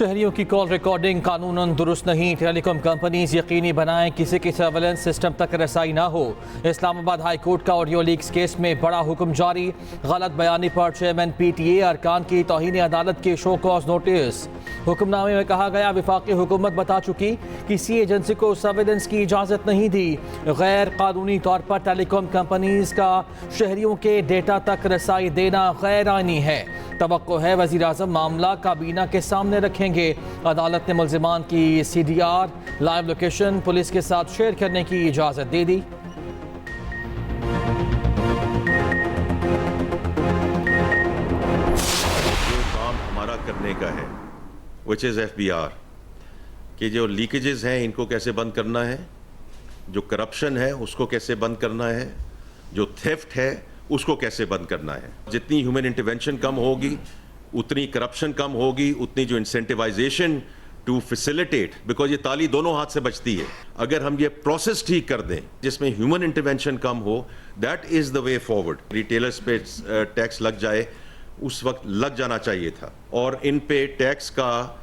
शहरियों की call recording कानूनन दुरुस्त नहीं। टेलीकॉम कंपनीज यकीनी बनाएं किसी की सर्वेलेंस सिस्टम तक रसाई ना हो। इस्लामाबाद हाई कोर्ट का ऑडियो लीक्स केस में बड़ा हुक्म जारी। गलत बयानी पर चेयरमैन PTA अरकान की तौहीन अदालत के शो कॉज नोटिस। हुक्मनामे में कहा गया वफाकी हुकूमत बता चुकी किसी एजेंसी को सर्वेलेंस की इजाज़त नहीं दी। गैर कानूनी तौर पर टेलीकॉम कंपनीज का शहरियों के डेटा तक रसाई देना गैर आईनी है। तवक्को है वज़ीर आज़म मामला काबीना के सामने रखेंगे। अदालत ने मुल्ज़िमान की CDR लाइव लोकेशन पुलिस के साथ शेयर करने की इजाज़त दे दी। जो काम हमारा करने का है विच इज़ FBR कि जो लीकेजेस हैं इनको कैसे बंद करना है, जो करप्शन है उसको कैसे बंद करना है, जो थेफ्ट है उसको कैसे बंद करना है। जितनी ह्यूमन इंटरवेंशन कम होगी उतनी करप्शन कम होगी, उतनी जो इंसेंटिवाइजेशन टू फैसिलिटेट, बिकॉज ये ताली दोनों हाथ से बचती है। अगर हम ये प्रोसेस ठीक कर दें जिसमें ह्यूमन इंटरवेंशन कम हो, that is the way forward. Retailers पे टैक्स लग जाए उस वक्त लग जाना चाहिए था, और इन पे टैक्स का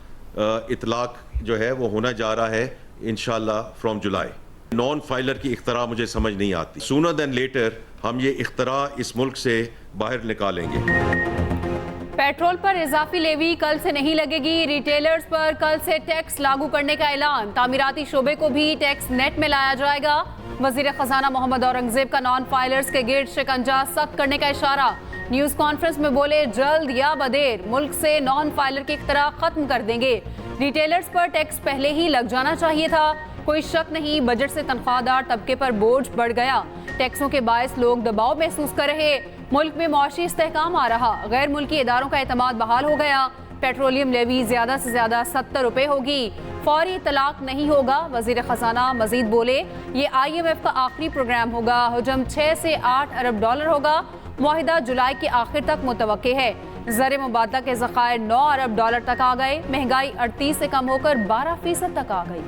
इतलाक जो है वो होना जा रहा है इंशाल्लाह फ्रॉम जुलाई। नॉन फाइलर की इख्तरा मुझे समझ नहीं आती। सूनर देन लेटर हम ये इख्तरा इस मुल्क से बाहर निकालेंगे। पेट्रोल पर इजाफी लेवी कल से नहीं लगेगी। रिटेलर्स पर कल से टैक्स लागू करने का ऐलान। तामीराती शोबे को भी टैक्स नेट में लाया जाएगा। वजीर खजाना मोहम्मद औरंगजेब का नॉन फाइलर्स के गिर्द शिकंजा सख्त करने का इशारा। न्यूज कॉन्फ्रेंस में बोले जल्द या बदेर मुल्क से नॉन फाइलर की इख्तरा खत्म कर देंगे। रिटेलर्स पर टैक्स पहले ही लग जाना चाहिए था। कोई शक नहीं बजट से तनख्वाहदार तबके पर बोझ बढ़ गया। टैक्सों के बायस लोग दबाव महसूस कर रहे। मुल्क में मौशी इस्तेहकाम आ रहा। गैर मुल्की इदारों का एतमाद बहाल हो गया। पेट्रोलियम लेवी ज्यादा से ज्यादा 70 रुपए होगी। फौरी तलाक नहीं होगा। वजीर खजाना मजीद बोले ये IMF का आखिरी प्रोग्राम होगा। हजम 6 से 8 अरब डॉलर होगा। मुआहिदा जुलाई के आखिर तक मुतवक्के है। ज़र मुबादला के ज़खायर 9 अरब डॉलर तक आ गए। महंगाई 38 से कम होकर 12% तक आ गई।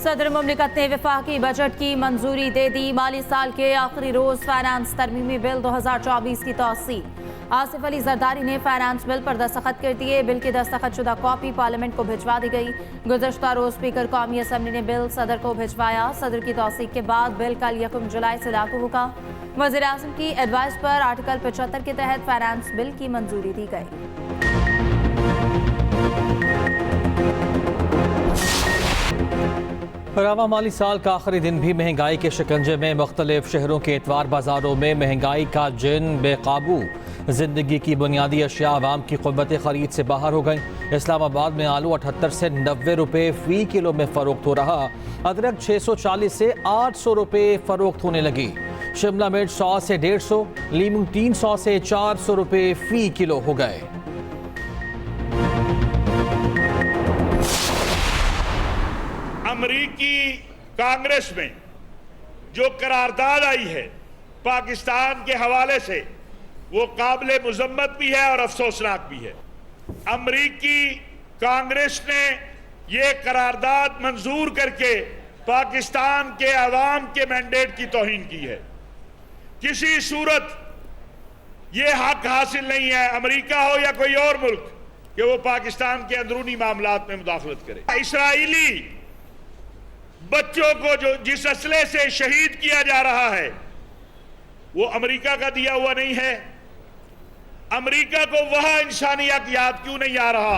सदर मुमलिकत ने वफाकी बजट की मंजूरी दे दी। माली साल के आखिरी रोज फाइनेंस तरमीमी बिल 2024 की तौसील। आसिफ अली जरदारी ने फाइनेंस बिल पर दस्तखत कर दिए। बिल की दस्तखत शुदा कॉपी पार्लियामेंट को भिजवा दी गई। गुज़श्ता रोज स्पीकर कौमी असम्बली ने बिल सदर को भिजवाया। सदर की तौसीक के बाद बिल कल 1 जुलाई से लागू होगा। वज़ीर आज़म की एडवाइस पर आर्टिकल 75 के तहत फाइनेंस बिल की मंजूरी दी गई। रवां माली साल का आखिरी दिन भी महंगाई के शिकंजे में। मुख्तलिफ शहरों के इतवार बाजारों में महंगाई का जिन बेकाबू। जिंदगी की बुनियादी अशिया आवाम की क़ुव्वत ख़रीद से बाहर हो गई। इस्लामाबाद में आलू 78 से 90 रुपये फ़ी किलो में फ़रोख्त हो रहा। अदरक 640 से 800 रुपये फ़रोख्त होने लगी। शिमला मिर्च 100 से 150, लीमू 300 से 400 रुपये फ़ी किलो हो गए। अमरीकी कांग्रेस में जो करारदाद आई है पाकिस्तान के हवाले से वो काबिले मुजम्मत भी है और अफसोसनाक भी है। अमरीकी कांग्रेस ने ये करारदाद मंजूर करके पाकिस्तान के अवाम के मैंडेट की तौहीन की है। किसी सूरत ये हक हासिल नहीं है अमरीका हो या कोई और मुल्क कि वो पाकिस्तान के अंदरूनी मामलात में मुदाखलत करे। इसराइली बच्चों को जो जिस असले से शहीद किया जा रहा है वो अमेरिका का दिया हुआ नहीं है। अमेरिका को वह इंसानियत याद क्यों नहीं आ रहा?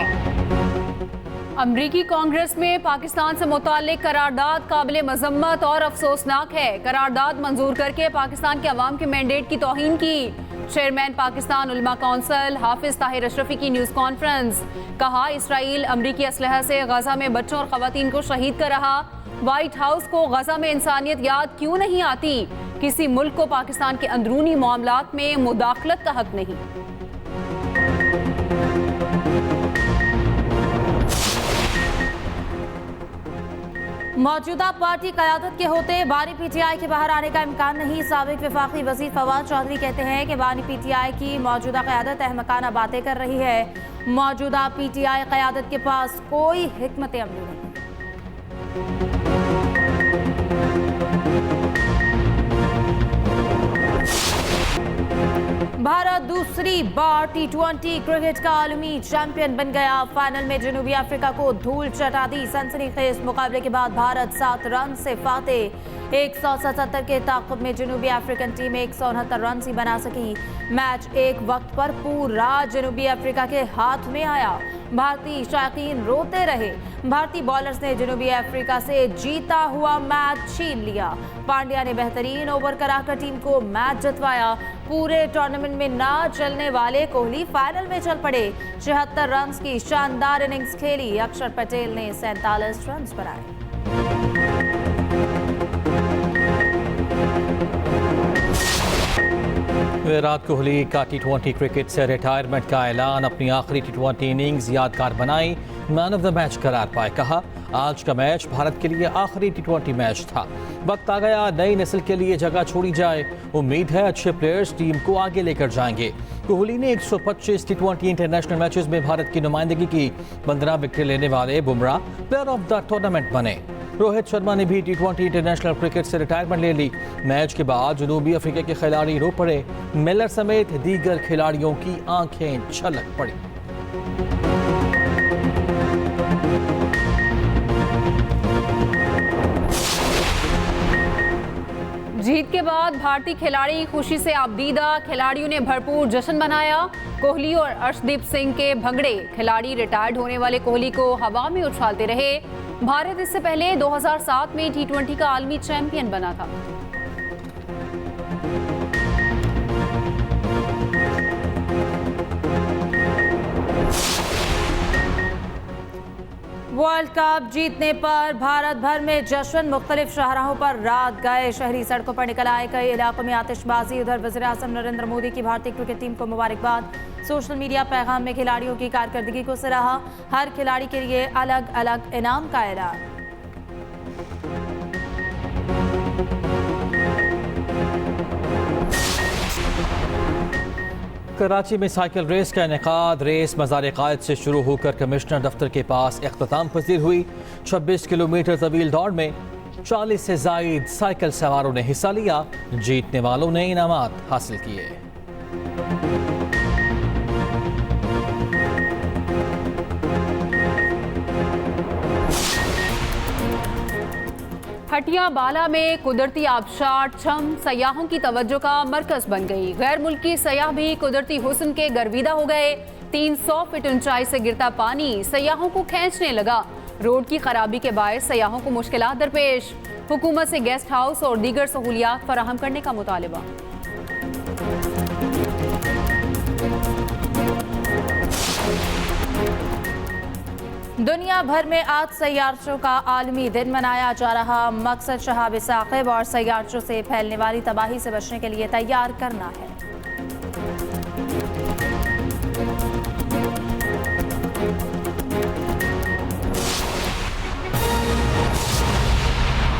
अमरीकी कांग्रेस में पाकिस्तान से मुताल्लिक करारदाद काबिले मजम्मत और अफसोसनाक है। करारदाद मंजूर करके पाकिस्तान के अवाम के मैंडेट की तौहीन की। चेयरमैन पाकिस्तान उलमा कौंसिल हाफिज ताहिर अशरफी की न्यूज कॉन्फ्रेंस। कहा इसराइल अमरीकी असलहा से गजा में बच्चों और खवातीन को शहीद कर रहा। व्हाइट हाउस को गजा में इंसानियत याद क्यों नहीं आती? किसी मुल्क को पाकिस्तान के अंदरूनी मामलात में मुदाखलत का हक नहीं। मौजूदा पार्टी क़यादत के होते बानी पीटीआई के बाहर आने का इम्कान नहीं। साबिक वफाकी वज़ीर फवाद चौधरी कहते हैं कि बानी पीटीआई की मौजूदा क़यादत अहमकाना बातें कर रही है। मौजूदा पीटीआई क़यादत के पास कोई हिकमत अमली नहीं। भारत दूसरी बार T20 क्रिकेट का आलमी चैंपियन बन गया। फाइनल में जनूबी अफ्रीका को धूल चटा दी। सनसनीखेज मुकाबले के बाद भारत 7 रन से फातेह। 177 के ताक़ुब में जनूबी अफ्रीकन टीम 169 रन ही बना सकी। मैच एक वक्त पर पूरा जनूबी अफ्रीका के हाथ में आया। भारतीय शायकीन रोते रहे। भारतीय बॉलर्स ने जनूबी अफ्रीका से जीता हुआ मैच छीन लिया। पांड्या ने बेहतरीन ओवर कराकर टीम को मैच जितवाया। पूरे टूर्नामेंट में ना चलने वाले कोहली फाइनल में चल पड़े। 76 रन की शानदार इनिंग्स खेली। अक्षर पटेल ने 47 रन बनाए। विराट कोहली का T20 क्रिकेट से रिटायरमेंट का ऐलान। अपनी आखिरी T20 इनिंग्स यादगार बनाई, मैन ऑफ द मैच करार पाए। कहा, आज का मैच भारत के लिए आखिरी T20 मैच था। वक्त आ गया नई नस्ल के लिए जगह छोड़ी जाए। उम्मीद है अच्छे प्लेयर्स टीम को आगे लेकर जाएंगे। कोहली ने 125 T20 इंटरनेशनल मैचेस में भारत की नुमाइंदगी की। 15 विकेट लेने वाले Bumrah player of the tournament बने। रोहित शर्मा ने भी T20 इंटरनेशनल क्रिकेट से रिटायरमेंट ले ली। मैच के बाद जनूबी अफ्रीका के खिलाड़ी रो पड़े। मिलर समेत दीगर खिलाड़ियों की आंखें छलक पड़ी। जीत के बाद भारतीय खिलाड़ी खुशी से आबदीदा। खिलाड़ियों ने भरपूर जश्न मनाया। कोहली और अर्शदीप सिंह के भंगड़े। खिलाड़ी रिटायर्ड होने वाले कोहली को हवा में उछालते रहे। भारत इससे पहले 2007 में T20 का आलमी चैंपियन बना था। वर्ल्ड कप जीतने पर भारत भर में जश्न। मुख्तलिफ शाहराहों पर रात गए। शहरी सड़कों पर निकल आए। कई इलाकों में आतिशबाजी। उधर वज़ीर आज़म नरेंद्र मोदी की भारतीय क्रिकेट टीम को मुबारकबाद। सोशल मीडिया पैगाम में खिलाड़ियों की कारकर्दगी को सराहा। हर खिलाड़ी के लिए अलग अलग इनाम का ऐलान। कराची में साइकिल रेस का इनेकाद। रेस मज़ार क़ायद से शुरू होकर कमिश्नर दफ्तर के पास इख्तिताम पजीर हुई। 26 किलोमीटर तवील दौड़ में 40 से ज़ायद साइकिल सवारों ने हिस्सा लिया। जीतने वालों ने इनामात हासिल किए। हटिया बाला में कुदरती आबशार छम सयाहों की तवज्जो का मरकज बन गई। गैर मुल्की सयाह भी कुदरती हुस्न के गर्विदा हो गए। 300 फीट ऊंचाई से गिरता पानी सयाहों को खींचने लगा। रोड की खराबी के बायस सयाहों को मुश्किलात दरपेश। हुकूमत से गेस्ट हाउस और दीगर सहूलियात फराहम करने का मुतालिबा। दुनिया भर में आज सैयारचों का आलमी दिन मनाया जा रहा। मकसद शहाब साकिब और सैयारचों से फैलने वाली तबाही से बचने के लिए तैयार करना है।